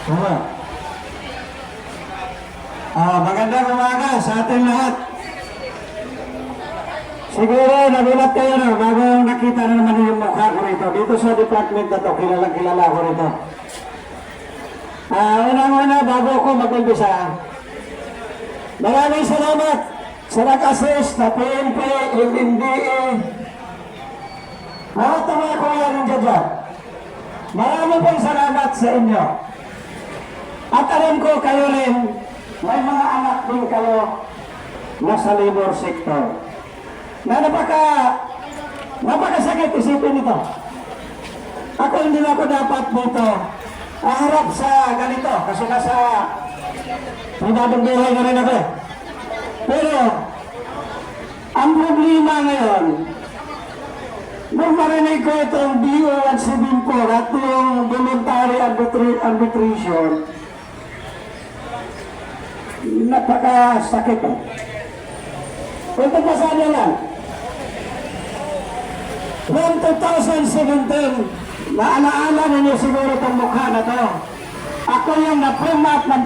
Oo. Magandang umaga sa ating lahat. Siguro nagulat kayo na bago nakita na naman yung mukha ko rito. Dito sa department na to, kilala ko rito. Unang-una, bago ako mag-umpisa, maraming salamat sa nag-assist na PNP, yung NDA, lahat ng mga kuya nandiyan dyan. Maraming pong salamat sa inyo. At alam ko kayo rin, may mga anak din kayo nasa labor sector. Na napakasakit isipin ito. Ako hindi na ako dapat dito aharap sa ganito kasi nasa pribadong buhay na rin ako. Pero ang problema ngayon, nung marinig ko itong DO-174 at yung voluntary arbitration, napakasakit. Ito pa sa inyo lang. Noong 2017, naalaala ninyo siguro itong mukha na to. Ako yung na-promote ng